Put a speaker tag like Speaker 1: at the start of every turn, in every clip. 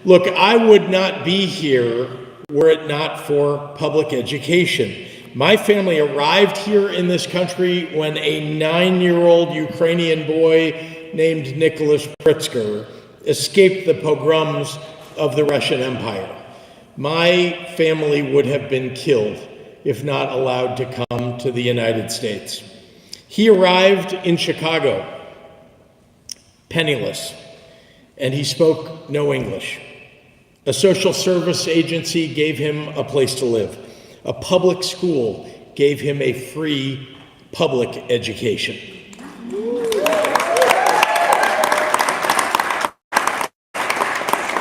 Speaker 1: Look, I would not be here were it not for public education. My family arrived here in this country when a 9-year-old Ukrainian boy named Nicholas Pritzker escaped the pogroms of the Russian Empire. My family would have been killed if not allowed to come to the United States. He arrived in Chicago, penniless, and he spoke no English. A social service agency gave him a place to live. A public school gave him a free public education.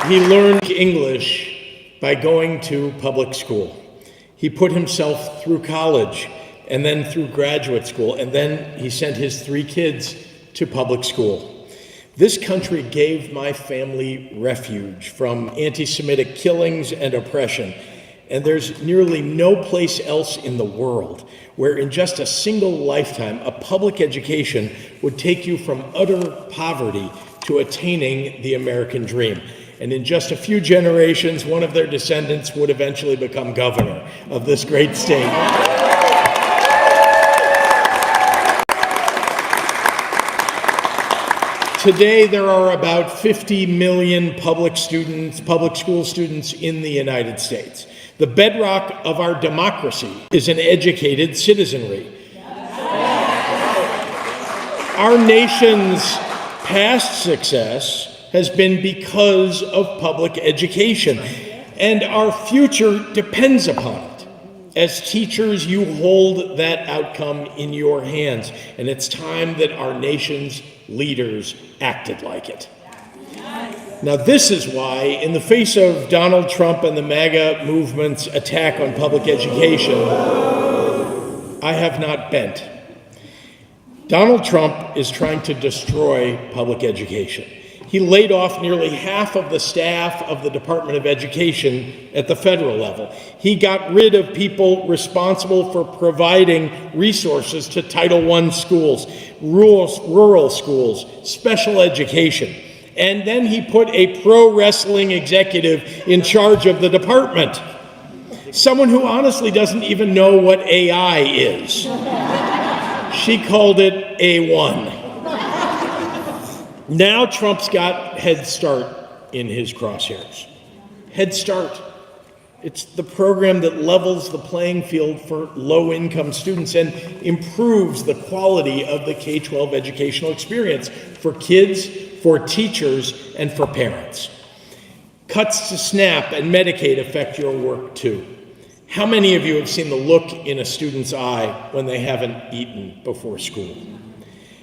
Speaker 1: He learned English by going to public school. He put himself through college and then through graduate school, and then he sent his 3 kids to public school. This country gave my family refuge from anti-Semitic killings and oppression, and there's nearly no place else in the world where in just a single lifetime, a public education would take you from utter poverty to attaining the American dream. And in just a few generations, one of their descendants would eventually become governor of this great state. Today, there are about 50 million public school students in the United States. The bedrock of our democracy is an educated citizenry. Our nation's past success has been because of public education, and our future depends upon it. As teachers, you hold that outcome in your hands, and it's time that our nation's leaders acted like it. Now, this is why, in the face of Donald Trump and the MAGA movement's attack on public education, I have not bent. Donald Trump is trying to destroy public education. He laid off nearly half of the staff of the Department of Education at the federal level. He got rid of people responsible for providing resources to Title I schools, rural schools, special education. And then he put a pro wrestling executive in charge of the department. Someone who honestly doesn't even know what AI is. She called it A1. Now Trump's got Head Start in his crosshairs. Head Start. It's the program that levels the playing field for low-income students and improves the quality of the K-12 educational experience for kids, for teachers, and for parents. Cuts to SNAP and Medicaid affect your work too. How many of you have seen the look in a student's eye when they haven't eaten before school?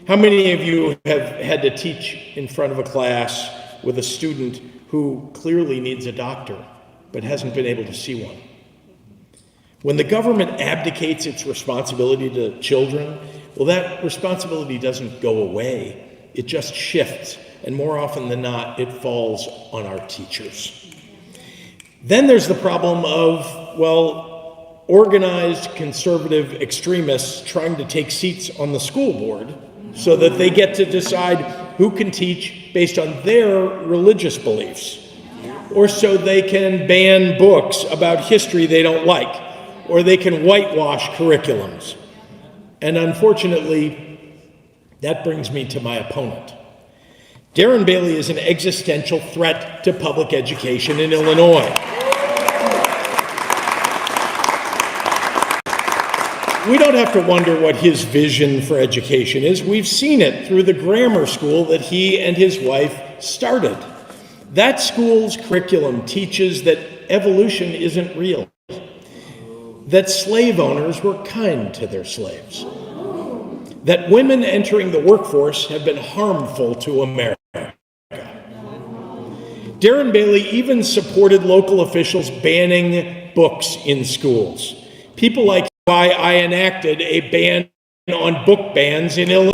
Speaker 1: How many of you have had to teach in front of a class with a student who clearly needs a doctor but hasn't been able to see one? When the government abdicates its responsibility to children, well, that responsibility doesn't go away. It just shifts, and more often than not, it falls on our teachers. Then there's the problem of, well, organized conservative extremists trying to take seats on the school board so that they get to decide who can teach based on their religious beliefs, or so they can ban books about history they don't like, or they can whitewash curriculums. And unfortunately, that brings me to my opponent. Darren Bailey is an existential threat to public education in Illinois. We don't have to wonder what his vision for education is. We've seen it through the grammar school that he and his wife started. That school's curriculum teaches that evolution isn't real, that slave owners were kind to their slaves, that women entering the workforce have been harmful to America. Darren Bailey even supported local officials banning books in schools. People like why I enacted a ban on book bans in Illinois.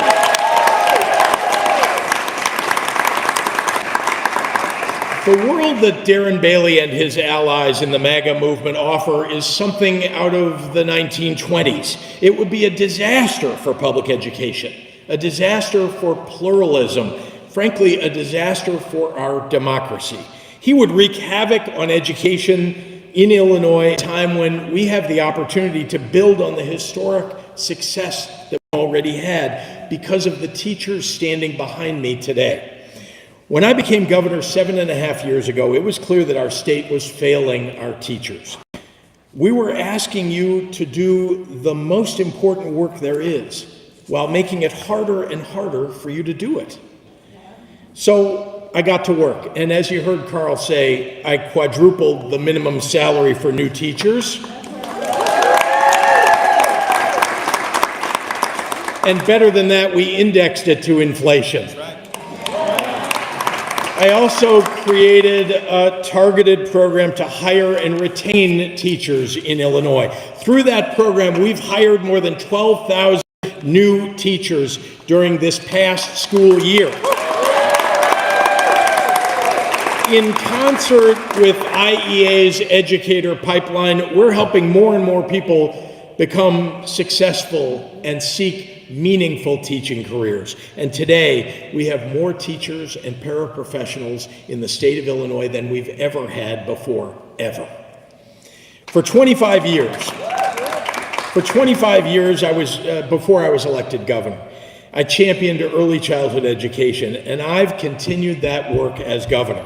Speaker 1: The world that Darren Bailey and his allies in the MAGA movement offer is something out of the 1920s. It would be a disaster for public education, a disaster for pluralism, frankly, a disaster for our democracy. He would wreak havoc on education in Illinois at a time when we have the opportunity to build on the historic success that we already had because of the teachers standing behind me today. When I became governor 7.5 years ago, it was clear that our state was failing our teachers. We were asking you to do the most important work there is while making it harder and harder for you to do it. So I got to work, and as you heard Carl say, I quadrupled the minimum salary for new teachers. And better than that, we indexed it to inflation. I also created a targeted program to hire and retain teachers in Illinois. Through that program, we've hired more than 12,000 new teachers during this past school year. In concert with IEA's educator pipeline, we're helping more and more people become successful and seek meaningful teaching careers. And today, we have more teachers and paraprofessionals in the state of Illinois than we've ever had before, ever. For 25 years, before I was elected governor, I championed early childhood education, and I've continued that work as governor.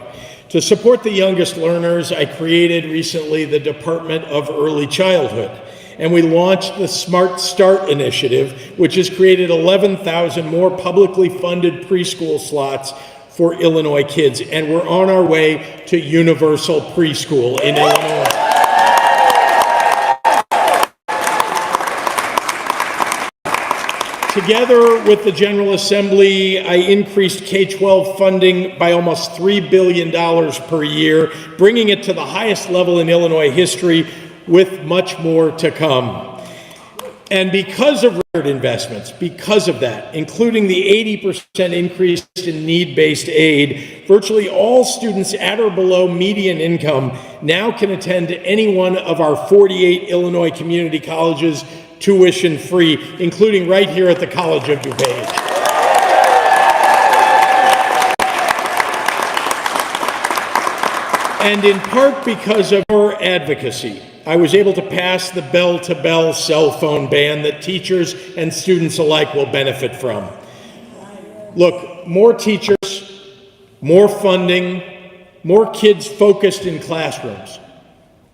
Speaker 1: To support the youngest learners, I created recently the Department of Early Childhood, and we launched the Smart Start initiative, which has created 11,000 more publicly funded preschool slots for Illinois kids, and we're on our way to universal preschool in Illinois. Together with the General Assembly, I increased K-12 funding by almost $3 billion per year, bringing it to the highest level in Illinois history, with much more to come. And because of record investments, because of that, including the 80% increase in need-based aid, virtually all students at or below median income now can attend any one of our 48 Illinois community colleges tuition-free, including right here at the College of DuPage. And in part because of your advocacy, I was able to pass the bell-to-bell cell phone ban that teachers and students alike will benefit from. Look, more teachers, more funding, more kids focused in classrooms.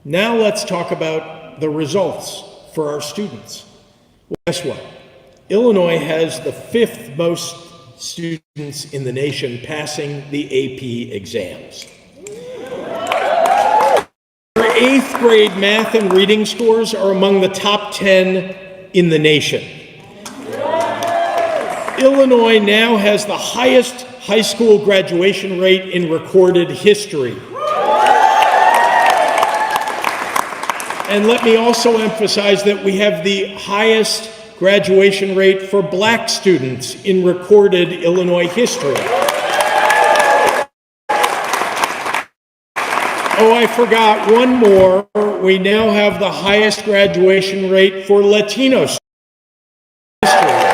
Speaker 1: Now let's talk about the results for our students. Well, guess what? Illinois has the 5th most students in the nation passing the AP exams. Our 8th grade math and reading scores are among the top 10 in the nation. Illinois now has the highest high school graduation rate in recorded history. And let me also emphasize that we have the highest graduation rate for Black students in recorded Illinois history. Oh, I forgot one more. We now have the highest graduation rate for Latino students in history.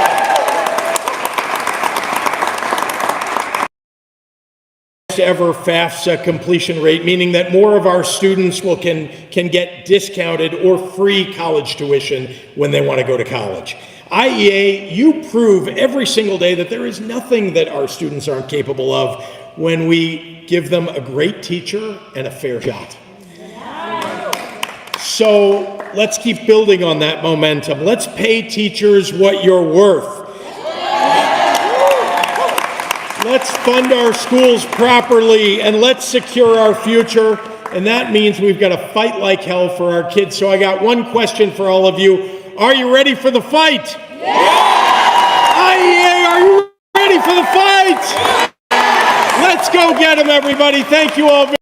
Speaker 1: Ever FAFSA completion rate, meaning that more of our students can get discounted or free college tuition when they want to go to college. IEA, you prove every single day that there is nothing that our students aren't capable of when we give them a great teacher and a fair shot. So let's keep building on that momentum. Let's pay teachers what you're worth. Let's fund our schools properly, and let's secure our future. And that means we've got to fight like hell for our kids. So I got one question for all of you. Are you ready for the fight? Yeah! IEA, are you ready for the fight? Let's go get them, everybody. Thank you all very much.